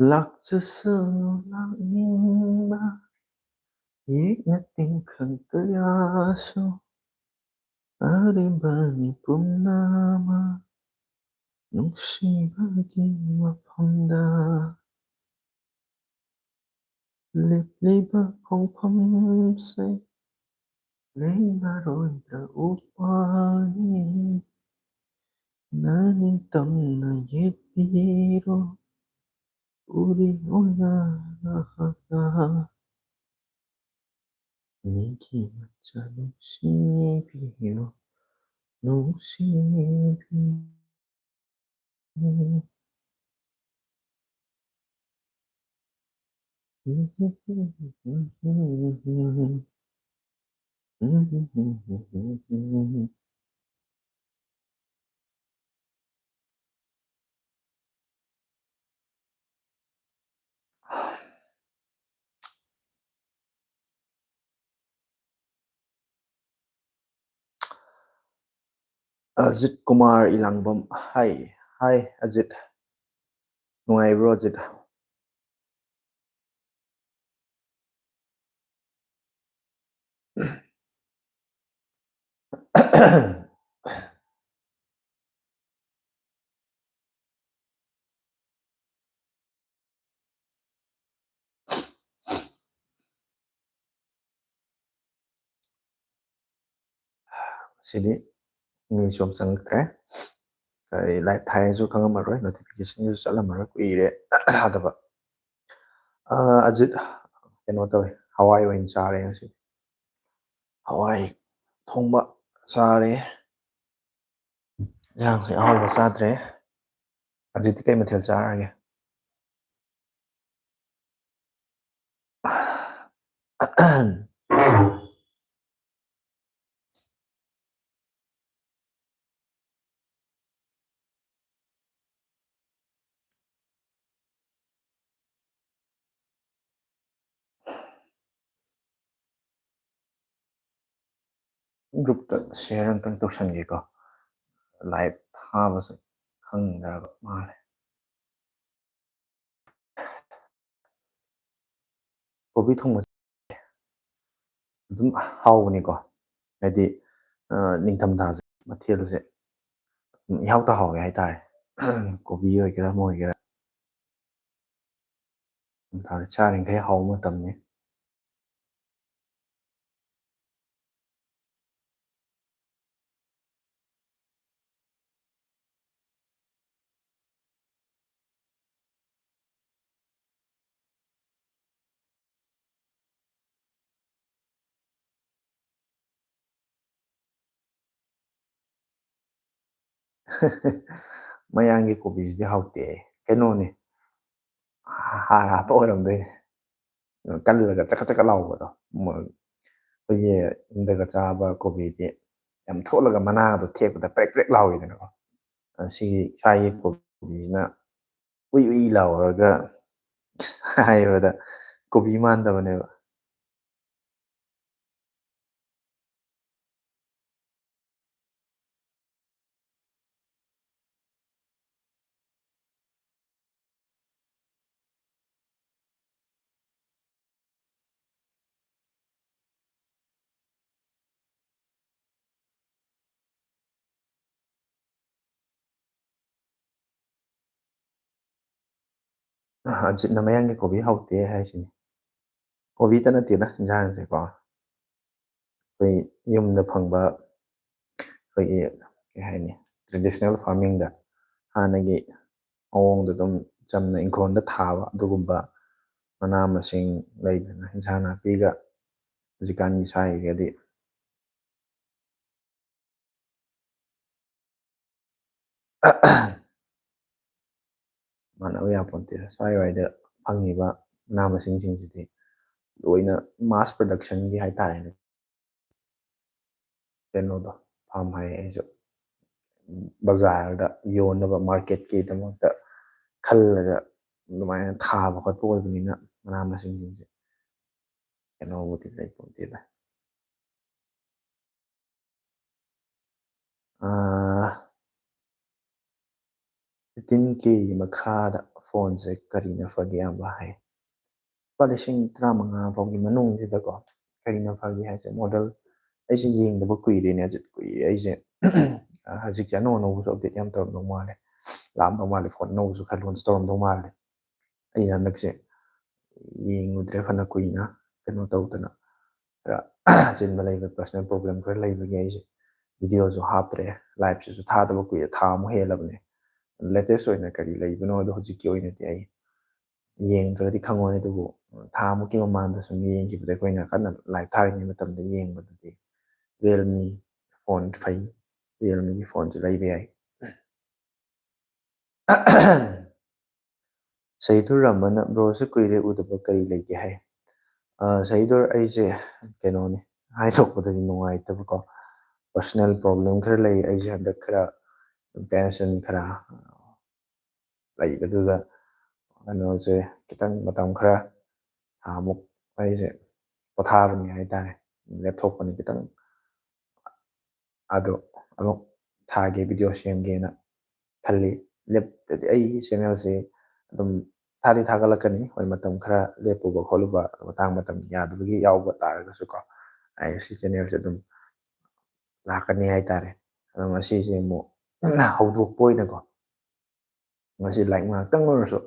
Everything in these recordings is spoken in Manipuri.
Lakshasa lakningba yeknating kantayaso aribani pumnama nungsibagi mapamda lipliba kongpamse reinaroida upani naning tamna yetbiro uri oina naha Niki macha nungsibiro nungsibiro Ajit Kumar Ilangbam. Hi. Hi, Ajit. Nuaibro, Ajit. Sini, ini suam sangkre. Kai live thai ju kanga maroi notification ju chala maroi ku ire hadaba. Ajit, keno tawi Hawaii wain chare ngasi. Hawaii thongba chare. Yang si ahal ba chadre. Ajit kai mathel charage. Group ta share antang tawsangi ko. Live thaba sa khangdara male. Kobi thongba dum hawni ko. Hadi ningthamda se mathelu se ihau ta hawe hai tare. Kobi oigera mo oigera. Ta charing kai haw matamni. Mayamgi kobi di hawte. Keno ni. Hara pa oiramde. Kallaga chaka chaka lawa to. Oye indaga chaba kobi di. Yam tholaga mana do thek da prek prek lawi dana ko. Si sai kobi na ui ui lawaga hai da kobi man da bane ba. Ajit na mayamgi kobi hawte hai sini. Kobi ta natida jang se ko. Koi yumda phangba koi kaya hai ni traditional farming da ꯍꯥꯟꯅꯒꯤ ꯃꯑꯣꯡꯗ ꯑꯗꯨꯝ ꯆꯝꯅ ꯏꯪꯈꯣꯜꯗ ꯊꯥꯕ ꯑꯗꯨꯒꯨꯝꯕ ꯃꯅꯥ ꯃꯁꯤꯡ ꯂꯩꯗꯅ ꯏꯟꯁꯥꯡ ꯅꯥꯄꯤꯒ ꯍꯧꯖꯤꯛꯀꯥꯟꯒꯤ ꯁ꯭ꯋꯥꯏꯒꯗꯤ ꯃꯥꯟꯅꯕ ꯌꯥꯄꯣꯟꯇꯦꯗ ꯁ꯭ꯋꯥꯏꯋꯥꯏꯗ ꯐꯪꯉꯤꯕ ꯃꯅꯥ ꯃꯁꯤꯡꯁꯤꯡꯁꯤꯗꯤ ꯂꯣꯏꯅ ꯃꯥꯁ ꯄ꯭ꯔꯗꯛꯁꯟꯒꯤ ꯍꯥꯏꯇꯥꯔꯦꯅꯦ ꯀꯩꯅꯣꯗꯣ ꯐꯥꯝ ꯍꯥꯏ ꯑꯩꯁꯨ ꯕꯖꯥꯔꯗ ꯌꯣꯟꯅꯕ ꯃꯥꯔꯀꯦꯠꯀꯤꯗꯃꯛꯇ ꯈꯜꯂꯒ ꯑꯗꯨꯃꯥꯏꯅ ꯊꯥꯕ ꯈꯣꯠꯄ ꯑꯣꯏꯕꯅꯤꯅ ꯃꯅꯥ ꯃꯁꯤꯡꯁꯤꯡꯁꯦ ꯀꯩꯅꯣꯕꯨꯗꯤ ꯂꯩꯄꯣꯟꯇꯦꯗ 15K ꯃꯈꯥꯗ ꯐꯣꯟꯁꯦ ꯀꯔꯤꯅ ꯐꯒꯦ ꯌꯥꯝꯕ ꯍꯥꯏ ꯂꯨꯄꯥ 15,000 ꯐꯥꯎꯒꯤ ꯃꯅꯨꯡꯁꯤꯗꯀꯣ ꯀꯔꯤꯅ ꯐꯒꯦ ꯍꯥꯏꯁꯦ ꯃꯣꯗꯦꯜ ꯑꯩꯁꯦ ꯌꯦꯡꯗꯕ ꯀꯨꯏꯔꯦꯅꯦ ꯍꯧꯖꯤꯛ ꯀꯨꯏꯔꯦ ꯑꯩꯁꯦ ꯍꯧꯖꯤꯛꯁꯦ ꯑꯅꯧ ꯑꯅꯧꯕꯁꯨ ꯑꯞꯗꯦꯠ ꯌꯥꯝ ꯇꯧꯔꯝꯗꯧ ꯃꯥꯜꯂꯦ ꯂꯥꯛꯑꯝꯗꯧ ꯃꯥꯜꯂꯦ ꯐꯣꯟ ꯑꯅꯧꯕꯁꯨ ꯈꯔ ꯂꯣꯟꯁ ꯇꯧꯔꯝꯗꯧ ꯃꯥꯜꯂꯦ ꯑꯩ ꯍꯟꯗꯛꯁꯦ ꯌꯦꯡꯉꯨꯗ꯭ꯔꯦ ꯐꯅ ꯀꯨꯏꯅ ꯀꯩꯅꯣ ꯇꯧꯗꯅ ꯈꯔ ꯑꯆꯤꯟꯕ ꯂꯩꯕ ꯄꯔꯁꯣꯅꯦꯜ ꯄ꯭ꯔꯣꯕ꯭ꯂꯦꯝ ꯈꯔ ꯂꯩꯕꯒꯤ ꯑꯩꯁꯦ ꯚꯤꯗꯤꯑꯣꯁꯨ ꯍꯥꯞꯇ꯭ꯔꯦ ꯂꯥꯏꯞꯁꯤꯁꯨ ꯊꯥꯗꯕ ꯀꯨꯏꯔꯦ ꯊꯥ ꯑꯃꯨꯛ ꯍꯦꯜꯂꯕꯅꯦ ꯂꯦꯇꯦꯁ ꯑꯣꯏꯅ ꯀꯔꯤ ꯂꯩꯕꯅꯣꯗꯣ ꯍꯧꯖꯤꯛꯀꯤ ꯑꯣꯏꯅꯗꯤ ꯑꯩ ꯌꯦꯡꯗ꯭ꯔꯒꯗꯤ ꯈꯪꯉꯣꯏ ꯑꯗꯨꯕꯨ ꯊꯥꯃꯨꯛꯀꯤ ꯃꯃꯥꯡꯗ ꯁꯨꯝ ꯌꯦꯡꯈꯤꯕꯗ ꯑꯩꯈꯣꯏꯅ ꯀꯟꯅ ꯂꯥꯏꯞ ꯊꯥꯔꯤꯉꯩ ꯃꯇꯝꯗ ꯌꯦꯡꯕꯗꯗꯤ ꯔꯤꯌꯦꯜꯃꯤ ꯐꯣꯟ ꯐꯩ ꯔꯤꯌꯦꯜꯃꯤꯒꯤ ꯐꯣꯟꯁꯦ ꯂꯩꯕ ꯌꯥꯏ ꯁꯍꯤꯗꯨꯔ ꯔꯍꯃꯟꯅ ꯕ꯭ꯔꯣꯁꯦ ꯀꯨꯏꯔꯦ ꯎꯗꯕ ꯀꯔꯤ ꯂꯩꯒꯦ ꯍꯥꯏ ꯁꯍꯤꯗꯨꯔ ꯑꯩꯁꯦ ꯀꯩꯅꯣꯅꯤ ꯍꯥꯏꯗꯣꯛꯄꯗꯗꯤ ꯅꯨꯡꯉꯥꯏꯇꯕꯀꯣ ꯄꯔꯁꯣꯅꯦꯜ ꯄ꯭ꯔꯣꯕ꯭ꯂꯦꯝ ꯈꯔ ꯂꯩ ꯑꯩꯁꯦ ꯍꯟꯗꯛ ꯈꯔ ꯇꯦꯟꯁꯟ ꯈꯔ ꯂꯩꯕꯗꯨꯗ ꯀꯩꯅꯣꯁꯦ ꯈꯤꯇꯪ ꯃꯇꯝ ꯈꯔ ꯊꯥꯃꯨꯛ ꯑꯩꯁꯦ ꯄꯣꯊꯥꯕꯅꯤ ꯍꯥꯏꯇꯥꯔꯦ ꯂꯦꯞꯊꯣꯛꯄꯅꯤ ꯈꯤꯇꯪ ꯑꯗꯣ ꯑꯃꯨꯛ ꯊꯥꯒꯦ ꯚꯤꯗꯤꯑꯣ ꯁꯦꯝꯒꯦꯅ ꯈꯜꯂꯤ ꯂꯦꯞꯇꯗꯤ ꯑꯩꯒꯤ ꯆꯦꯅꯦꯜꯁꯦ ꯑꯗꯨꯝ ꯊꯥꯗꯤ ꯊꯥꯒꯠꯂꯛꯀꯅꯤ ꯍꯣꯏ ꯃꯇꯝ ꯈꯔ ꯂꯦꯞꯄꯨꯕ ꯈꯣꯠꯂꯨꯕ ꯃꯇꯥꯡ ꯃꯇꯝ ꯌꯥꯗꯕꯒꯤ ꯌꯥꯎꯕ ꯇꯥꯔꯒꯁꯨ ꯀꯣ ꯑꯩ ꯁꯤ ꯆꯦꯅꯦꯜꯁꯦ ꯑꯗꯨꯝ ꯂꯥꯛꯀꯅꯤ ꯍꯥꯏꯇꯥꯔꯦ ꯑꯗꯣ ꯉꯁꯤꯁꯦ ꯑꯃꯨꯛ ꯍꯧꯗꯣꯛꯄ ꯑꯣꯏꯅꯀꯣ ꯉꯁꯤ ꯂꯥꯏꯛ ꯉꯥꯏꯍꯥꯛꯇꯪ ꯑꯣꯏꯔꯁꯨ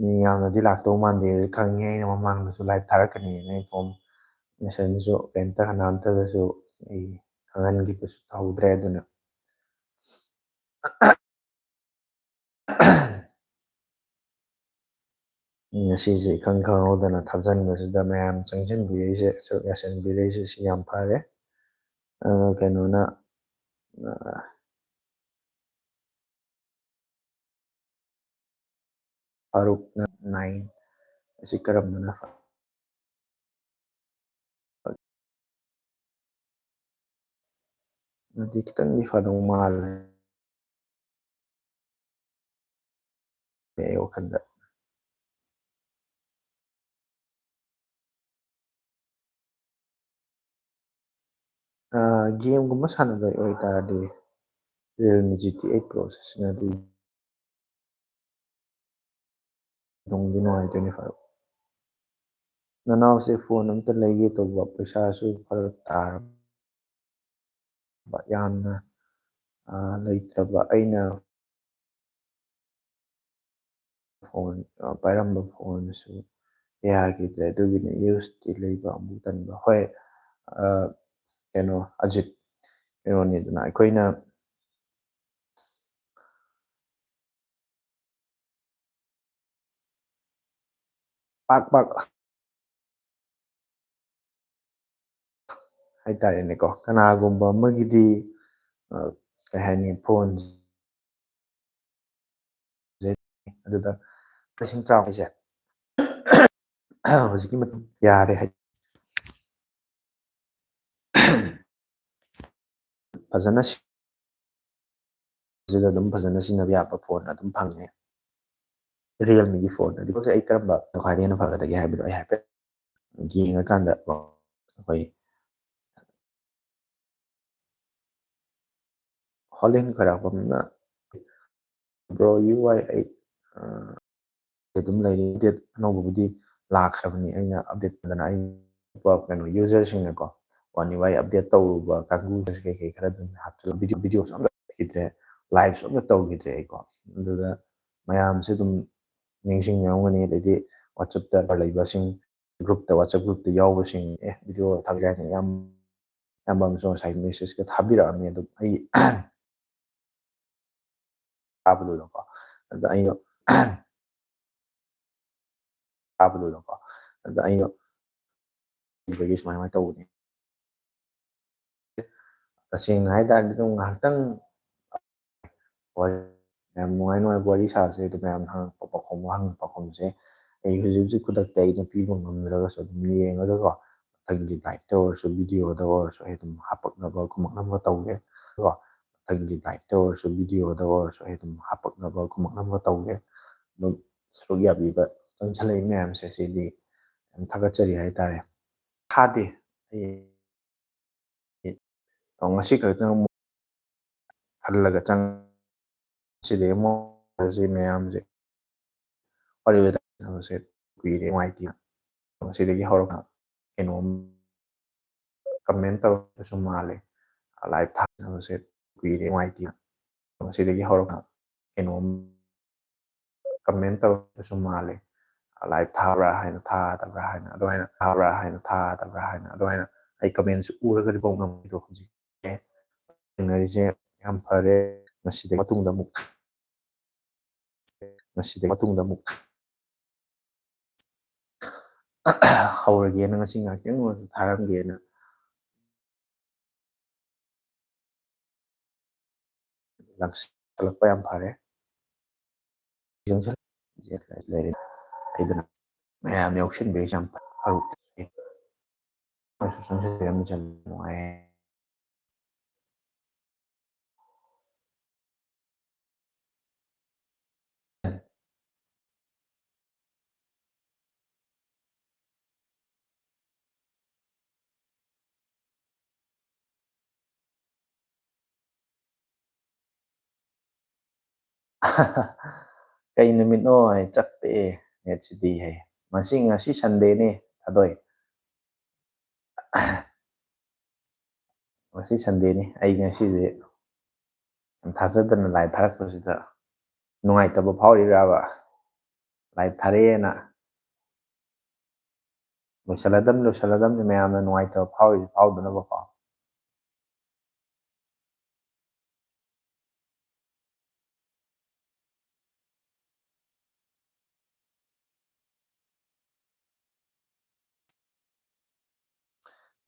ꯃꯤ ꯌꯥꯝꯅꯗꯤ ꯂꯥꯛꯇꯧ ꯃꯥꯟꯗꯦ ꯈꯪꯉꯦ ꯑꯩꯅ ꯃꯃꯥꯡꯗꯁꯨ ꯂꯥꯏꯚ ꯊꯥꯔꯛꯀꯅꯤꯅ ꯏꯟꯐꯣꯔꯃꯦꯁꯟꯁꯨ ꯀꯩꯝꯇ ꯀꯅꯥꯝꯇꯗꯁꯨ ꯑꯩ ꯈꯪꯍꯟꯈꯤꯕꯁꯨ ꯇꯧꯍꯧꯗ꯭ꯔꯦ ꯑꯗꯨꯅ ꯉꯁꯤꯁꯦ ꯏꯈꯪ ꯈꯪꯍꯧꯗꯅ ꯊꯥꯖꯤꯟꯕꯁꯤꯗ ꯃꯌꯥꯝ ꯆꯪꯁꯤꯟꯕꯤꯔꯛꯏꯁꯦ ꯁꯔꯨꯛ ꯌꯥꯁꯟꯕꯤꯔꯛꯏꯁꯦ ꯁꯤ ꯌꯥꯝ ꯐꯔꯦ ꯀꯩꯅꯣꯅ ꯐꯥꯔꯨꯛꯅ 9 ꯑꯁꯤ ꯀꯔꯝꯕꯅ ꯅꯗꯤ ꯈꯤꯇꯪꯗꯤ ꯐꯗꯧ ꯃꯥꯜꯂꯦ ꯑꯩ ꯋꯥꯈꯜꯗ ꯒꯦꯝꯒꯨꯝꯕ ꯁꯥꯟꯅꯕ ꯑꯣꯏꯇꯥꯔꯗꯤ ꯔꯤꯌꯦꯜꯃꯤ GT8 Pro ꯁꯤꯖꯤꯟꯅꯕꯤ ꯅꯨꯡꯗꯤ ꯅꯨꯡꯉꯥꯏꯗꯣꯏꯅꯤ ꯐꯔꯨꯛ ꯅꯅꯥꯎꯁꯦ ꯐꯣꯟ ꯑꯝꯇ ꯂꯩꯒꯦ ꯇꯧꯕ ꯄꯩꯁꯥꯁꯨ ꯐꯔꯛ ꯇꯥꯔꯕ ꯌꯥꯝꯅ ꯂꯩꯇ꯭ꯔꯕ ꯑꯩꯅ ꯐꯣꯟ ꯄꯥꯏꯔꯝꯕ ꯐꯣꯟꯁꯨ ꯌꯥꯈꯤꯗ꯭ꯔꯦ ꯑꯗꯨꯒꯤꯅꯤ ꯌꯨꯁꯇꯤ ꯂꯩꯕ ꯑꯃꯨꯛ ꯇꯟꯕ ꯍꯣꯏ ꯀꯩꯅꯣ ꯑꯖꯤꯠ ꯀꯩꯅꯣꯅꯤꯗꯅ ꯑꯩꯈꯣꯏꯅ ꯄꯥꯛ ꯄꯥꯛ ꯍꯥꯏꯇꯥꯔꯦꯅꯦꯀꯣ ꯀꯅꯥꯒꯨꯝꯕ ꯑꯃꯒꯤꯗꯤ ꯀꯩ ꯍꯥꯏꯅꯤ ꯐꯣꯟ ꯑꯗꯨꯗ 30,000 ꯍꯥꯏꯁꯦ ꯍꯧꯖꯤꯛꯀꯤ ꯃꯇꯝ ꯌꯥꯔꯦ ꯐꯖꯅ ꯁꯤꯗ ꯑꯗꯨꯝ ꯐꯖꯅ ꯁꯤꯖꯤꯟꯅꯕ ꯌꯥꯕ ꯐꯣꯟ ꯑꯗꯨꯝ ꯐꯪꯉꯦ ꯔꯤꯌꯦꯜꯃꯤꯒꯤ ꯐꯣꯟꯗꯗꯤ ꯄꯣꯠꯁꯦ ꯑꯩ ꯀꯔꯝꯕ ꯈ꯭ꯋꯥꯏꯗꯒꯤ ꯍꯦꯟꯅ ꯐꯒꯗꯒꯦ ꯍꯥꯏꯕꯗꯣ ꯑꯩ ꯍꯥꯏꯐꯦꯠ ꯌꯦꯡꯉꯀꯥꯟꯗ ꯑꯩꯈꯣꯏ ꯍꯣꯂꯦꯟ ꯈꯣꯏꯔꯥꯛꯄꯝꯅ ꯕ꯭ꯔꯣ UI8 ꯑꯗꯨꯝ ꯂꯩꯔꯤ ꯑꯞꯗꯦꯠ ꯑꯅꯧꯕꯕꯨꯗꯤ ꯂꯥꯛꯈ꯭ꯔꯕꯅꯤ ꯑꯩꯅ ꯑꯞꯗꯦꯠ ꯇꯧꯗꯅ ꯑꯩ ꯀꯩꯅꯣ ꯌꯨꯖꯔꯁꯤꯡꯅꯀꯣ ꯋꯥꯟ UI ꯑꯞꯗꯦꯠ ꯇꯧꯔꯨꯕ ꯀꯥꯡꯕꯨ ꯀꯩꯀꯩ ꯈꯔ ꯑꯗꯨꯝ ꯍꯥꯞꯆꯤꯜꯂ ꯚꯤꯗꯤꯑꯣꯁꯨ ꯑꯝꯇ ꯈꯤꯗ꯭ꯔꯦ ꯂꯥꯏꯚꯁꯨ ꯑꯝꯇ ꯇꯧꯈꯤꯗ꯭ꯔꯦ ꯑꯩꯀꯣ ꯑꯗꯨꯗ ꯃꯌꯥꯝꯁꯨ ꯑꯗꯨꯝ ꯅꯤꯡꯁꯤꯡꯉꯝꯒꯅꯤ ꯑꯗꯩꯗꯤ ꯋꯥꯆꯞꯇ ꯂꯩꯕꯁꯤꯡ ꯒ꯭ꯔꯨꯞꯇ ꯋꯥꯆꯞ ꯒ꯭ꯔꯨꯞꯇ ꯌꯥꯎꯕꯁꯤꯡ ꯚꯤꯗꯤꯑꯣ ꯊꯥꯒꯠ ꯌꯥꯏꯅ ꯌꯥꯝ ꯑꯃꯁꯨ ꯉꯁꯥꯏ ꯃꯦꯁꯦꯖꯀ ꯊꯥꯕꯤꯔꯛꯑꯝꯃꯤ ꯑꯗꯨꯝ ꯑꯩ ꯊꯥꯕꯗꯨꯗꯀꯣ ꯑꯗ ꯑꯩꯅ ꯊꯥꯕꯗꯨꯗꯀꯣ ꯑꯗ ꯑꯩꯅ ꯏꯕꯒꯤ ꯁꯨꯃꯥꯏꯅ ꯇꯧꯕꯅꯤ ꯇꯁꯦꯡꯅ ꯍꯥꯏꯇꯥꯔꯗꯤ ꯑꯗꯨꯝ ꯉꯥꯏꯍꯥꯛꯇꯪ ꯌꯥꯝ ꯅꯨꯡꯉꯥꯏ ꯅꯨꯡꯉꯥꯏꯕ ꯋꯥꯔꯤ ꯁꯥꯁꯦ ꯑꯗꯨꯝ ꯃꯌꯥꯝꯅ ꯍꯪꯉꯛꯄ ꯄꯥꯎꯈꯨꯝꯁꯦ ꯑꯩ ꯍꯧꯖꯤꯛ ꯍꯧꯖꯤꯛ ꯈꯨꯗꯛꯇ ꯑꯩꯅ ꯄꯤꯕ ꯉꯝꯗ꯭ꯔꯒꯁꯨ ꯑꯗꯨꯝ ꯌꯦꯡꯉꯒꯀꯣ ꯃꯊꯪꯒꯤ ꯂꯥꯏꯐꯇ ꯑꯣꯏꯔꯁꯨ ꯚꯤꯗꯤꯑꯣꯗ ꯑꯣꯏꯔꯁꯨ ꯑꯩ ꯑꯗꯨꯝ ꯍꯥꯄꯛꯅꯕ ꯈꯨꯝꯃꯛꯅꯕ ꯇꯧꯒꯦ ꯀꯣ ꯃꯊꯪꯒꯤ ꯂꯥꯏꯐꯇ ꯑꯣꯏꯔꯁꯨ ꯚꯤꯗꯤꯑꯣꯗ ꯑꯣꯏꯔꯁꯨ ꯑꯩ ꯑꯗꯨꯝ ꯍꯥꯄꯛꯅꯕ ꯈꯨꯝꯃꯛꯅꯕ ꯇꯧꯒꯦ ꯑꯗꯨꯝ ꯁꯔꯨꯛ ꯌꯥꯕꯤꯕ ꯆꯪꯁꯤꯜꯂꯛꯏ ꯃꯌꯥꯝꯁꯦ ꯁꯤꯗꯤ ꯌꯥꯝ ꯊꯥꯒꯠꯆꯔꯤ ꯍꯥꯏꯇꯥꯔꯦ ꯊꯥꯗꯦ ꯑꯩ ꯉꯁꯤ ꯈꯛꯇꯪ ꯑꯃꯨꯛ ꯍꯜꯂꯒ ꯁꯤꯗꯩ ꯑꯃꯨꯛ ꯃꯌꯥꯝꯁꯦ ꯋꯥꯔꯤ ꯋꯥꯇꯥꯏ ꯁꯥꯟꯅꯕꯁꯦ ꯀꯨꯏꯔꯦ ꯅꯨꯡꯉꯥꯏꯇꯦ ꯉꯁꯤꯗꯒꯤ ꯍꯧꯔꯒ ꯀꯩꯅꯣꯝ ꯀꯃꯦꯟ ꯇꯧꯔꯛꯄꯁꯨ ꯃꯥꯜꯂꯦ ꯂꯥꯏꯚ ꯊꯥꯅꯕꯁꯦ ꯀꯨꯏꯔꯦ ꯅꯨꯡꯉꯥꯏꯇꯦ ꯉꯁꯤꯗꯒꯤ ꯍꯧꯔꯒ ꯀꯩꯅꯣꯝ ꯀꯃꯦꯟ ꯇꯧꯔꯛꯄꯁꯨ ꯃꯥꯜꯂꯦ ꯂꯥꯏꯚ ꯊꯥꯕ꯭ꯔꯥ ꯍꯥꯏꯅ ꯊꯥꯗꯕ꯭ꯔꯥ ꯍꯥꯏꯅ ꯑꯗꯨꯃꯥꯏꯅ ꯊꯥꯕ꯭ꯔꯥ ꯍꯥꯏꯅ ꯊꯥꯗꯕ꯭ꯔꯥ ꯍꯥꯏꯅ ꯑꯗꯨꯃꯥꯏꯅ ꯑꯩ ꯀꯃꯦꯟꯁꯨ ꯎꯔꯒꯗꯤ ꯐꯥꯎ ꯉꯝꯈꯤꯗꯣ ꯍꯧꯖꯤꯛ ꯊꯦꯡꯅꯔꯤꯁꯦ ꯌꯥꯝ ꯐꯔꯦ ꯉꯁꯤꯗꯒꯤ ꯃꯇꯨꯡꯗ ꯑꯃꯨꯛ ꯍꯧꯔꯒꯦꯅ ꯉꯁꯤ ꯉꯥꯛꯇꯪ ꯑꯣꯏꯔꯁꯨ ꯊꯥꯔꯝꯒꯦꯅ ꯂꯥꯛꯁꯜꯂꯛꯄ ꯌꯥꯝ ꯐꯔꯦ ꯂꯩꯔꯦ ꯑꯩꯗꯨꯅ ꯃꯌꯥꯝ ꯌꯥꯎꯁꯤꯟꯕꯤꯔꯤꯁꯦ ꯌꯥꯝ ꯅꯨꯡꯉꯥꯏ ꯀꯩ ꯅꯨꯃꯤꯠꯅꯣ ꯍꯥꯏ ꯆꯞꯄꯦ ꯅꯦꯠꯁꯤꯗꯤ ꯍꯥꯏ ꯉꯁꯤ ꯁꯟꯗꯦꯅꯦ ꯊꯥꯗꯣꯏ ꯉꯁꯤ ꯁꯟꯗꯦꯅꯤ ꯑꯩ ꯉꯁꯤꯁꯦ ꯌꯥꯝ ꯊꯥꯖꯗꯅ ꯂꯥꯏꯚ ꯊꯥꯔꯛꯄꯁꯤꯗ ꯅꯨꯡꯉꯥꯏꯇꯕ ꯐꯥꯎꯔꯤꯔꯕ ꯂꯥꯏꯚ ꯊꯥꯔꯛꯑꯦꯅ ꯂꯣꯏꯁꯤꯜꯂꯗꯝꯅꯤ ꯃꯌꯥꯝꯅ ꯅꯨꯡꯉꯥꯏꯇꯕ ꯐꯥꯎꯔꯤꯁꯦ ꯐꯥꯎꯗꯅꯕꯀꯣ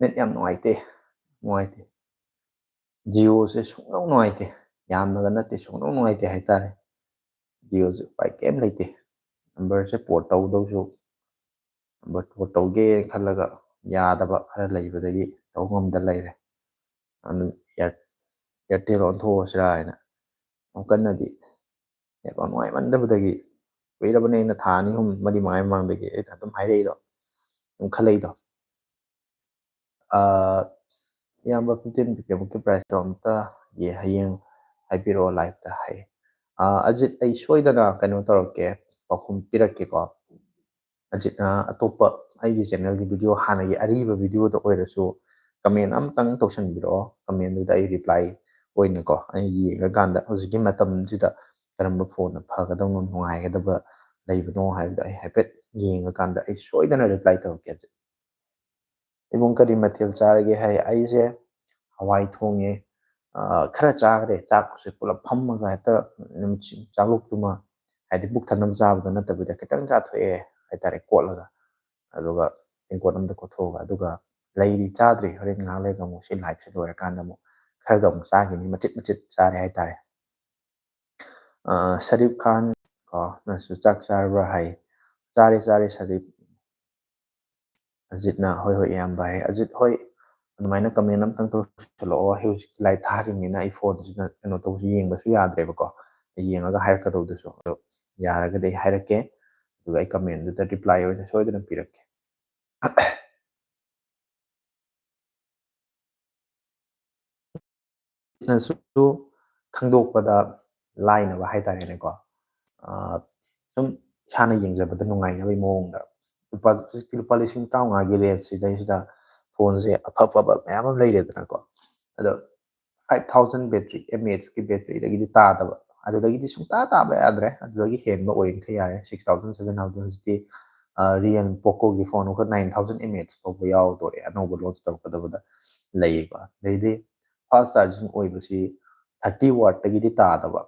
ꯅꯦꯠ ꯌꯥꯝ ꯅꯨꯡꯉꯥꯏꯇꯦ ꯖꯤꯑꯣꯁꯦ ꯁꯨꯡꯅꯨꯡ ꯅꯨꯡꯉꯥꯏꯇꯦ ꯌꯥꯝꯅꯒ ꯅꯠꯇꯦ ꯁꯨꯡꯅꯨꯡ ꯅꯨꯡꯉꯥꯏꯇꯦ ꯍꯥꯏꯇꯥꯔꯦ ꯖꯤꯑꯣꯁꯦ ꯎꯄꯥꯏ ꯀꯩꯝ ꯂꯩꯇꯦ ꯅꯝꯕꯔꯁꯦ ꯄꯣꯔꯠ ꯇꯧꯗꯧꯁꯨ ꯅꯝꯕꯔ ꯄꯣꯔꯠ ꯇꯧꯒꯦ ꯈꯜꯂꯒ ꯌꯥꯗꯕ ꯈꯔ ꯂꯩꯕꯗꯒꯤ ꯇꯧꯕ ꯉꯝꯗ ꯂꯩꯔꯦ ꯑꯗꯨ ꯏꯌꯥꯔꯇꯦꯜ ꯑꯣꯟꯊꯣꯛꯑꯁꯤꯔꯥ ꯍꯥꯏꯅ ꯌꯥꯝ ꯀꯟꯅꯗꯤ ꯅꯦꯠꯋꯥꯛ ꯅꯨꯡꯉꯥꯏꯃꯟꯗꯕꯗꯒꯤ ꯀꯨꯏꯔꯕꯅꯤ ꯑꯩꯅ ꯊꯥ 2 3 4 5 ꯃꯃꯥꯡꯗꯒꯤ ꯑꯩꯅ ꯑꯗꯨꯝ ꯍꯥꯏꯔꯛꯏꯗꯣ ꯑꯗꯨꯝ ꯈꯜꯂꯛꯏꯗꯣ ꯏꯌꯥꯝꯕ 15 ꯄꯤꯀꯦꯃꯨꯛꯀꯤ ꯄ꯭ꯔꯥꯏꯁꯇꯣ ꯑꯝꯇ ꯍꯌꯦꯡ ꯍꯥꯏꯕꯤꯔꯛꯑꯣ ꯂꯥꯏꯚꯇ ꯍꯥꯏ ꯑꯖꯤꯠ ꯑꯩ ꯁꯣꯏꯗꯅ ꯀꯩꯅꯣ ꯇꯧꯔꯛꯀꯦ ꯄꯥꯎꯈꯨꯝ ꯄꯤꯔꯛꯀꯦꯀꯣ ꯑꯖꯤꯠꯅ ꯑꯇꯣꯞꯄ ꯑꯩꯒꯤ ꯆꯦꯅꯦꯜꯒꯤ ꯚꯤꯗꯤꯑꯣ ꯍꯥꯟꯅꯒꯤ ꯑꯔꯤꯕ ꯚꯤꯗꯤꯑꯣꯗ ꯑꯣꯏꯔꯁꯨ ꯀꯃꯦꯟ ꯑꯃꯇꯪ ꯇꯧꯁꯟꯕꯤꯔꯛꯑꯣ ꯀꯃꯦꯟꯗꯨꯗ ꯑꯩ ꯔꯤꯄ꯭ꯂꯥꯏ ꯑꯣꯏꯅꯀꯣ ꯑꯩ ꯌꯦꯡꯉꯀꯥꯟꯗ ꯍꯧꯖꯤꯛꯀꯤ ꯃꯇꯝꯁꯤꯗ ꯀꯔꯝꯕ ꯐꯣꯟꯅ ꯐꯒꯗꯕꯅꯣ ꯅꯨꯡꯉꯥꯏꯒꯗꯕ ꯂꯩꯕꯅꯣ ꯍꯥꯏꯕꯗꯣ ꯑꯩ ꯍꯥꯏꯐꯦꯠ ꯌꯦꯡꯉꯀꯥꯟꯗ ꯑꯩ ꯁꯣꯏꯗꯅ ꯔꯤꯄ꯭ꯂꯥꯏ ꯇꯧꯔꯛꯀꯦ ꯏꯕꯨꯡ ꯀꯔꯤ ꯃꯊꯦꯜ ꯆꯥꯔꯒꯦ ꯍꯥꯏ ꯑꯩꯁꯦ ꯍꯋꯥꯏ ꯊꯣꯡꯉꯦ ꯈꯔ ꯆꯥꯈ꯭ꯔꯦ ꯆꯥꯛꯁꯦ ꯄꯨꯂꯞ ꯐꯝꯃꯒ ꯍꯦꯛꯇ ꯆꯥꯛꯂꯨꯛꯇꯨꯃ ꯍꯥꯏꯗꯤ ꯄꯨꯛ ꯊꯟꯅꯕ ꯆꯥꯕꯗꯣ ꯅꯠꯇꯕꯤꯗ ꯈꯤꯇꯪ ꯆꯥꯊꯣꯛꯑꯦ ꯍꯥꯏꯇꯥꯔꯦ ꯀꯣꯠꯂꯒ ꯑꯗꯨꯒ ꯇꯦꯡꯀꯣꯠ ꯑꯝꯗ ꯀꯣꯠꯊꯣꯛꯑꯒ ꯑꯗꯨꯒ ꯂꯩꯔꯤ ꯆꯥꯗ꯭ꯔꯤ ꯍꯣꯔꯦꯟ ꯉꯥꯏꯍꯥꯛ ꯂꯩꯔꯒ ꯑꯃꯨꯛ ꯁꯤ ꯂꯥꯏꯚꯁꯦ ꯂꯣꯏꯔꯀꯥꯟꯗ ꯑꯃꯨꯛ ꯈꯔꯒ ꯑꯃꯨꯛ ꯆꯥꯈꯤꯅꯤ ꯃꯆꯤꯠ ꯃꯆꯤꯠ ꯆꯥꯔꯦ ꯍꯥꯏꯇꯥꯔꯦ ꯁꯔꯤꯞ ꯈꯥꯟ ꯀꯣ ꯅꯁꯨ ꯆꯥꯛ ꯆꯥꯔꯕ꯭ꯔꯥ ꯍꯥꯏ ꯆꯥꯔꯦ ꯁꯔꯤꯞ ꯑꯖꯤꯠꯅ ꯍꯣꯏ ꯏꯌꯥꯝꯕ ꯍꯥꯏ ꯑꯖꯤꯠ ꯍꯣꯏ ꯑꯗꯨꯃꯥꯏꯅ ꯀꯃꯦꯟ ꯑꯝꯇꯪ ꯇꯧꯁꯜꯂꯛꯑꯣ ꯑꯩ ꯍꯧꯖꯤꯛ ꯂꯥꯏꯚ ꯊꯥꯔꯤꯕꯅꯤꯅ ꯑꯩ ꯐꯣꯟꯁꯤꯅ ꯀꯩꯅꯣ ꯇꯧꯕꯁꯨ ꯌꯦꯡꯕꯁꯨ ꯌꯥꯗ꯭ꯔꯦꯕꯀꯣ ꯌꯦꯡꯉꯒ ꯍꯥꯏꯔꯛꯀꯗꯧꯗꯨꯁꯨ ꯑꯗꯣ ꯌꯥꯔꯒꯗꯤ ꯑꯩ ꯍꯥꯏꯔꯛꯀꯦ ꯑꯗꯨꯒ ꯑꯩ ꯀꯃꯦꯟꯗꯨꯗ ꯔꯤꯄ꯭ꯂꯥꯏ ꯑꯣꯏꯅ ꯁꯣꯏꯗꯅ ꯄꯤꯔꯛꯀꯦ ꯅꯁꯨ ꯈꯪꯗꯣꯛꯄꯗ ꯂꯥꯏꯅꯕ ꯍꯥꯏꯇꯥꯔꯦꯅꯦꯀꯣ ꯁꯨꯝ ꯏꯁꯥꯅ ꯌꯦꯡꯖꯕꯗ ꯅꯨꯡꯉꯥꯏꯅꯕꯒꯤ ꯃꯑꯣꯡꯗ ꯍꯧꯖꯤꯛꯇꯤ ꯂꯨꯄꯥ 25,000ꯒꯤ ꯔꯦꯟꯖꯁꯤꯗꯩꯁꯤꯗ ꯐꯣꯟꯁꯦ ꯑꯐꯕ ꯃꯌꯥꯝ ꯑꯃ ꯂꯩꯔꯦꯗꯅꯀꯣ ꯑꯗꯣ 5,000 ꯕꯦꯇ꯭ꯔꯤ MAHꯀꯤ ꯕꯦꯇ꯭ꯔꯤꯗꯒꯤꯗꯤ ꯇꯥꯗꯕ ꯑꯗꯨꯗꯒꯤꯗꯤ ꯁꯨꯡꯇꯥ ꯇꯥꯕ ꯌꯥꯗ꯭ꯔꯦ ꯑꯗꯨꯗꯒꯤ ꯍꯦꯟꯕ ꯑꯣꯏꯈꯩ ꯌꯥꯔꯦ 6,000 7,000 ꯍꯧꯖꯤꯛꯇꯤ ꯔꯤꯌꯦꯜ ꯄꯣꯀꯣꯒꯤ ꯐꯣꯟ ꯑꯃꯈꯛ 9,000 MAH ꯐꯥꯎꯕ ꯌꯥꯎꯗꯣꯔꯦ ꯑꯅꯧꯕ ꯂꯣꯟꯆ ꯇꯧꯔꯛꯀꯗꯕꯗ ꯂꯩꯌꯦꯀꯣ ꯑꯗꯩꯗꯤ ꯐꯥꯁ ꯆꯥꯔꯖꯤꯡ ꯑꯣꯏꯕꯁꯤ 30 ꯋꯥꯠꯇꯒꯤꯗꯤ ꯇꯥꯗꯕ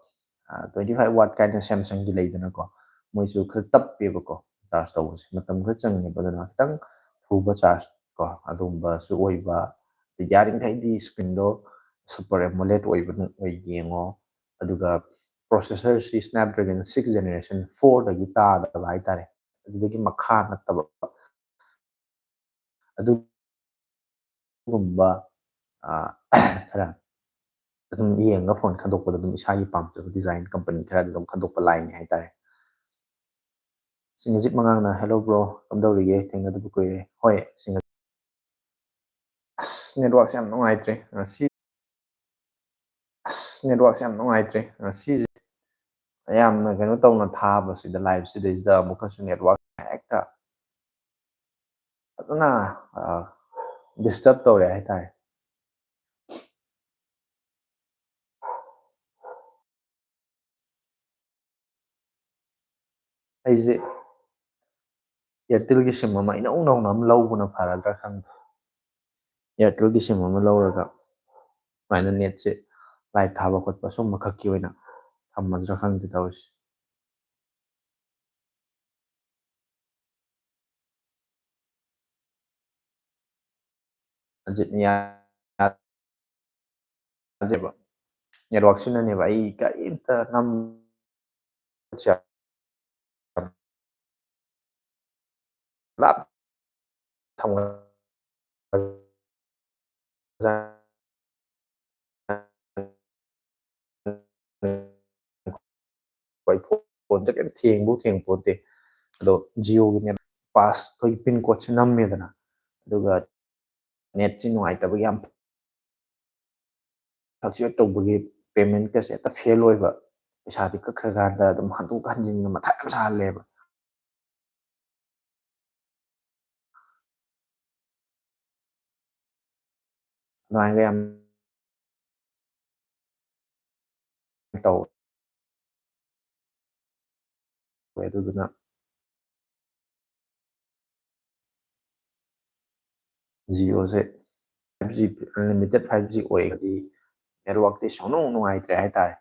25 watt ꯀꯥꯏꯅ ꯁꯦꯝꯁꯪꯒꯤ ꯂꯩꯗꯅꯀꯣ ꯃꯣꯏꯁꯨ ꯈꯔ ꯇꯞꯄꯦꯕꯀꯣ ꯆꯥꯔꯖ ꯇꯧꯕꯁꯦ ꯃꯇꯝ ꯈꯔ ꯆꯪꯉꯦꯕ ꯑꯗꯨꯅ ꯈꯤꯇꯪ ꯊꯨꯕ ꯆꯥꯔꯖ ꯀꯣ ꯑꯗꯨꯒꯨꯝꯕꯁꯨ ꯑꯣꯏꯕ ꯌꯥꯔꯤꯈꯩꯗꯤ ꯁ꯭ꯀ꯭ꯔꯤꯟꯗꯣ ꯁꯨꯄꯔ ꯑꯦꯃꯣꯂꯦꯠ ꯌꯦꯡꯉꯣ ꯑꯗꯨꯒ ꯄ꯭ꯔꯣꯁꯦꯁꯔꯁꯤ ꯁ꯭ꯅꯦꯞꯗ꯭ꯔꯦꯒꯟ 6 ꯖꯦꯅꯦꯔꯦꯁꯟ 4ꯗꯒꯤ ꯇꯥꯗꯕ ꯍꯥꯏꯇꯥꯔꯦ ꯑꯗꯨꯗꯒꯤ ꯃꯈꯥ ꯅꯠꯇꯕ ꯑꯗꯨꯒꯨꯝꯕ ꯈꯔ ꯑꯗꯨꯝ ꯌꯦꯡꯉꯒ ꯐꯣꯟ ꯈꯟꯗꯣꯛꯄꯗ ꯑꯗꯨꯝ ꯏꯁꯥꯒꯤ ꯄꯥꯝꯖꯕ ꯗꯤꯖꯥꯏꯟ ꯀꯝꯄꯅꯤ ꯈꯔꯗ ꯑꯗꯨꯝ ꯈꯟꯗꯣꯛꯄ ꯂꯥꯏꯅꯤ ꯍꯥꯏꯇꯥꯔꯦ ꯁꯤꯡꯒꯖꯤꯠ ꯃꯉꯥꯡꯅ ꯍꯦꯜꯂꯣ ꯕ꯭ꯔꯣ ꯀꯝꯗꯧꯔꯤꯒꯦ ꯊꯦꯡꯅꯗꯕ ꯀꯨꯏꯔꯦ ꯍꯣꯏ ꯑꯁ ꯅꯦꯠꯋꯥꯛꯁꯦ ꯌꯥꯝ ꯅꯨꯡꯉꯥꯏꯇ꯭ꯔꯦ ꯅꯦꯠꯋꯥꯛꯁꯦ ꯌꯥꯝ ꯅꯨꯡꯉꯥꯏꯇ꯭ꯔꯦ ꯉꯁꯤꯁꯦ ꯌꯥꯝꯅ ꯀꯩꯅꯣ ꯇꯧꯅ ꯊꯥꯕꯁꯤꯗ ꯂꯥꯏꯚꯁꯤꯗꯩꯁꯤꯗ ꯑꯃꯨꯛꯀꯁꯨ ꯅꯦꯠꯋꯥꯛ ꯍꯦꯛꯇ ꯐꯖꯅ ꯗꯤꯁꯇꯔꯕ ꯇꯧꯔꯦ ꯍꯥꯏꯇꯥꯔꯦ ꯑꯩꯁꯦ ꯏꯌꯥꯔꯇꯦꯜꯒꯤ ꯁꯤꯝ ꯑꯃ ꯏꯅꯧ ꯅꯧꯅ ꯑꯃ ꯂꯧꯕꯅ ꯐꯔꯗ꯭ꯔꯥ ꯈꯪꯗꯦ ꯏꯌꯥꯔꯇꯦꯜꯒꯤ ꯁꯤꯝ ꯑꯃ ꯂꯧꯔꯒ ꯁꯨꯃꯥꯏꯅ ꯅꯦꯠꯁꯦ ꯂꯥꯏꯚ ꯊꯥꯕ ꯈꯣꯠꯄ ꯁꯨꯝꯕ ꯈꯛꯀꯤ ꯑꯣꯏꯅ ꯊꯝꯃꯗ꯭ꯔꯥ ꯈꯪꯗꯦ ꯇꯧꯔꯤꯁꯦ ꯌꯥꯗꯦꯕ ꯅꯦꯠꯋꯥꯛꯁꯤꯅꯅꯦꯕ ꯑꯩ ꯀꯔꯤꯝꯇ ꯂꯥꯞ ꯐꯣꯟꯁꯦ ꯀꯩꯝ ꯊꯦꯡꯄꯣꯠꯇꯦ ꯑꯗꯣ ꯖꯤꯑꯣꯒꯤ ꯅꯦꯠ ꯄꯥꯁ ꯑꯩꯈꯣꯏꯒꯤ ꯄꯤꯟ ꯀꯣꯗꯁꯦ ꯅꯝꯃꯦꯗꯅ ꯑꯗꯨꯒ ꯅꯦꯠꯁꯤ ꯅꯨꯡꯉꯥꯏꯇꯕꯒꯤ ꯌꯥꯝ ꯐ꯭ꯂꯛꯆꯨꯌꯦꯠ ꯇꯧꯕꯒꯤ ꯄꯦꯃꯦꯟꯠꯀꯁꯦ ꯍꯦꯛꯇ ꯐꯦꯜ ꯑꯣꯏꯕ ꯄꯩꯁꯥꯗꯤ ꯀꯛꯈ꯭ꯔꯀꯥꯟꯗ ꯑꯗꯨꯝ ꯍꯟꯗꯣꯛ ꯍꯟꯖꯤꯟꯒ ꯃꯊꯥ ꯌꯥꯝ ꯁꯥꯍꯜꯂꯦꯕ ꯑꯗꯨꯃꯥꯏꯅꯒ ꯌꯥꯝ ꯇꯧꯋꯦ ꯑꯗꯨꯗꯨꯅ ꯖꯤꯑꯣꯁꯦ 5G ꯑꯟꯂꯤꯃꯤꯇꯦꯠ 5G ꯑꯣꯏꯔꯒꯗꯤ ꯅꯦꯠꯋꯥꯛꯇꯤ ꯁꯨꯡꯅꯨꯡ ꯅꯨꯡꯉꯥꯏꯇ꯭ꯔꯦ ꯍꯥꯏꯇꯥꯔꯦ